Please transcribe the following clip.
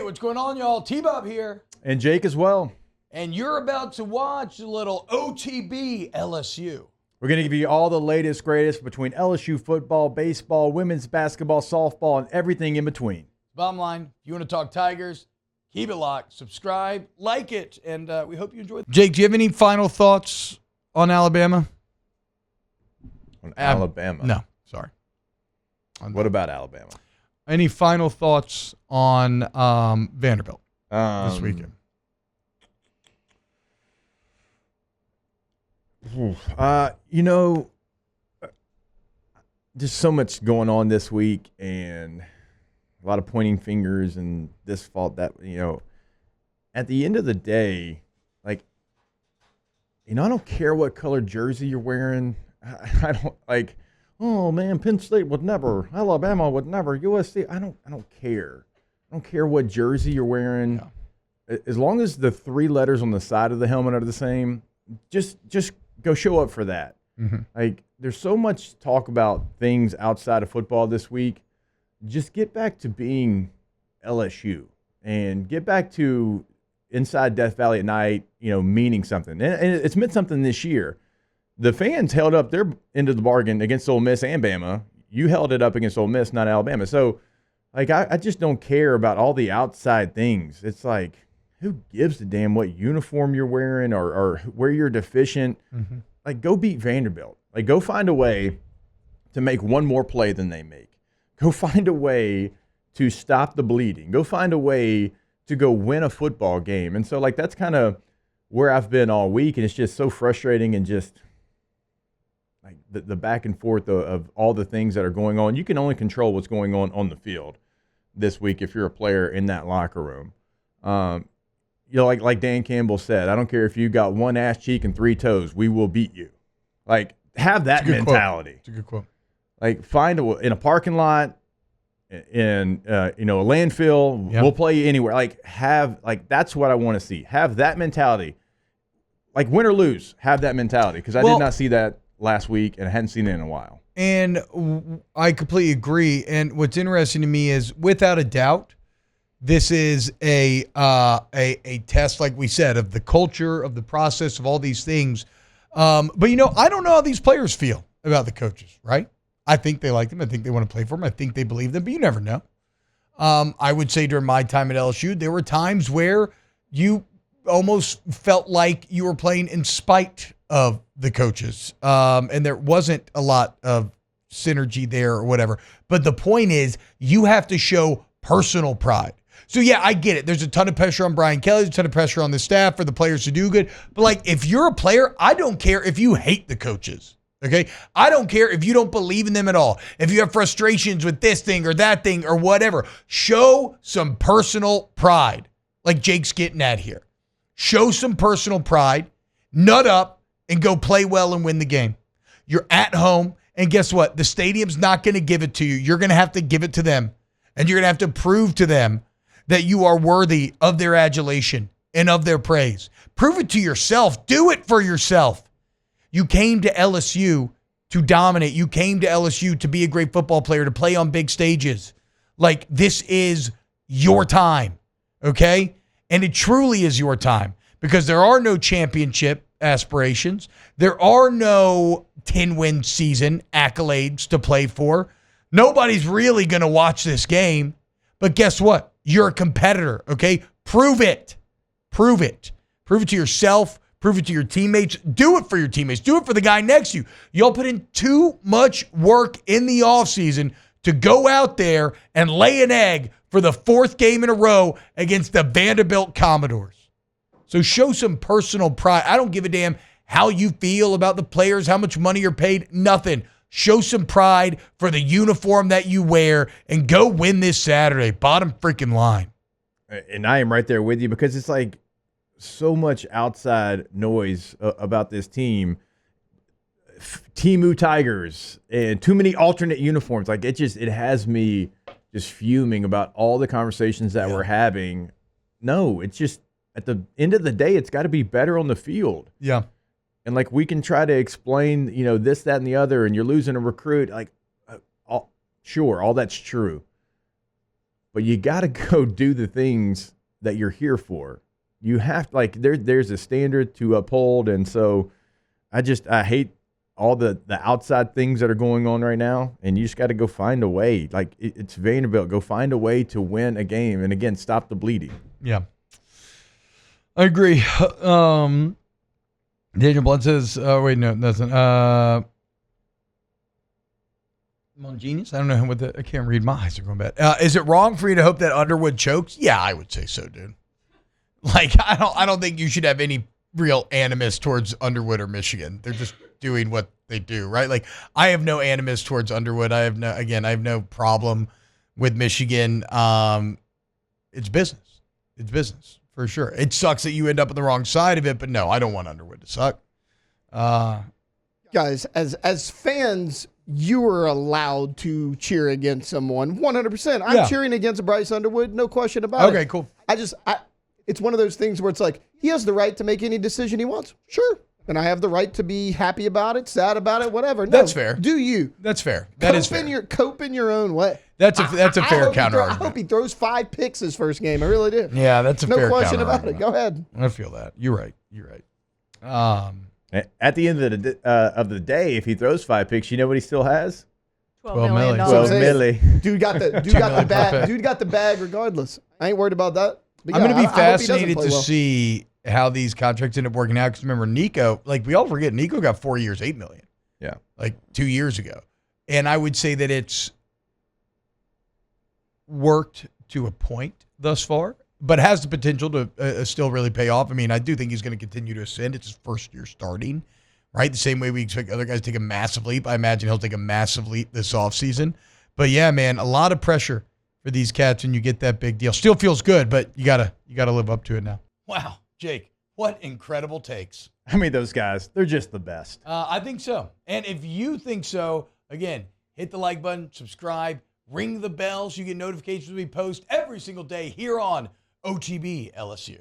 what's going on, y'all? T-Bob here. And Jake as well. And you're about to watch a little OTB LSU. We're going to give you all the latest, greatest between LSU football, baseball, women's basketball, softball, and everything in between. Bottom line, if you want to talk Tigers, keep it locked, subscribe, like it, and we hope you enjoy it. Jake, do you have any final thoughts on Alabama? On Alabama? No, sorry. What about Alabama? Any final thoughts on Vanderbilt this weekend? There's so much going on this week and a lot of pointing fingers and this fault, that, at the end of the day, I don't care what color jersey you're wearing. I don't oh man, Penn State would never, Alabama would never, USC. I don't care. I don't care what jersey you're wearing. Yeah. As long as the three letters on the side of the helmet are the same, just go show up for that. Mm-hmm. There's so much talk about things outside of football this week. Just get back to being LSU and get back to inside Death Valley at night, meaning something. And it's meant something this year. The fans held up their end of the bargain against Ole Miss and Bama. You held it up against Ole Miss, not Alabama. So, I just don't care about all the outside things. It's who gives a damn what uniform you're wearing or where you're deficient? Mm-hmm. Go beat Vanderbilt. Go find a way to make one more play than they make. Go find a way to stop the bleeding. Go find a way to go win a football game. And so, that's kind of where I've been all week, and it's just so frustrating and just the back and forth of all the things that are going on. You can only control what's going on the field this week if you're a player in that locker room. Like Dan Campbell said, I don't care if you got one ass cheek and three toes, we will beat you. Have that mentality. It's a good quote. Find in a parking lot, in a landfill, yep. We'll play you anywhere. That's what I want to see. Have that mentality. Win or lose, have that mentality, because I did not see that last week, and I hadn't seen it in a while. And I completely agree. And what's interesting to me is, without a doubt, this is a test, like we said, of the culture, of the process, of all these things. But I don't know how these players feel about the coaches, right? I think they like them. I think they want to play for them. I think they believe them, but you never know. I would say during my time at LSU, there were times where you almost felt like you were playing in spite of the coaches. And there wasn't a lot of synergy there or whatever. But the point is, you have to show personal pride. So, yeah, I get it. There's a ton of pressure on Brian Kelly. There's a ton of pressure on the staff for the players to do good. But, if you're a player, I don't care if you hate the coaches. Okay? I don't care if you don't believe in them at all. If you have frustrations with this thing or that thing or whatever, show some personal pride, like Jake's getting at here. Show some personal pride, nut up, and go play well and win the game. You're at home, and guess what? The stadium's not going to give it to you. You're going to have to give it to them, and you're going to have to prove to them that you are worthy of their adulation and of their praise. Prove it to yourself. Do it for yourself. You came to LSU to dominate. You came to LSU to be a great football player, to play on big stages. This is your time, okay? And it truly is your time, because there are no championship aspirations. There are no 10-win season accolades to play for. Nobody's really going to watch this game. But guess what? You're a competitor, okay? Prove it. Prove it. Prove it to yourself. Prove it to your teammates. Do it for your teammates. Do it for the guy next to you. Y'all put in too much work in the offseason to go out there and lay an egg for the fourth game in a row against the Vanderbilt Commodores. So show some personal pride. I don't give a damn how you feel about the players, how much money you're paid, nothing. Show some pride for the uniform that you wear and go win this Saturday. Bottom freaking line. And I am right there with you, because it's so much outside noise about this team. LSU Tigers and too many alternate uniforms. It has me just fuming about all the conversations that we're having. No, it's just, at the end of the day, it's got to be better on the field. Yeah. And we can try to explain, this, that, and the other, and you're losing a recruit. Sure, all that's true. but you got to go do the things that you're here for. You have to, like, there's a standard to uphold, and so I hate all the outside things that are going on right now, and you just got to go find a way. Like, it's Vanderbilt. Go find a way to win a game, and again, stop the bleeding. Yeah, I agree. Daniel Blunt says, wait, no, it doesn't. Genius? I don't know what I can't read. My eyes are going bad. Is it wrong for you to hope that Underwood chokes? Yeah, I would say so, dude. Like, I don't think you should have any real animus towards Underwood or Michigan. They're just doing what they do, right? Like, I have no animus towards Underwood. I have no problem with Michigan. It's business. It's business for sure. It sucks that you end up on the wrong side of it, but no, I don't want Underwood to suck. Guys, as fans, you are allowed to cheer against someone 100%. I'm cheering against Bryce Underwood, no question about it. Okay, cool. It's one of those things where it's like, he has the right to make any decision he wants. Sure. And I have the right to be happy about it, sad about it, whatever. No, that's fair. Do you? That's fair. That is fair. Cope in your own way. That's a fair counter argument. I hope he throws 5 picks his first game. I really do. Yeah, that's a fair counter argument. No question about it. Go ahead. I feel that. You're right. At the end of the day, if he throws 5 picks, you know what he still has? $12 million. $12 million. Dude got the bag. Dude got the bag regardless. I ain't worried about that. I'm going to be fascinated to see how these contracts end up working out. Because remember, Nico, like, we all forget, Nico got 4 years, $8 million. Yeah. Like 2 years ago. And I would say that it's worked to a point thus far, but has the potential to still really pay off. I mean, I do think he's going to continue to ascend. It's his first year starting, right? The same way we expect other guys to take a massive leap. I imagine he'll take a massive leap this offseason. But yeah, man, a lot of pressure for these cats when you get that big deal. Still feels good, but you gotta live up to it now. Wow, Jake, what incredible takes. I mean, those guys, they're just the best. I think so. And if you think so, again, hit the like button, subscribe, ring the bell so you get notifications when we post every single day here on OTB LSU.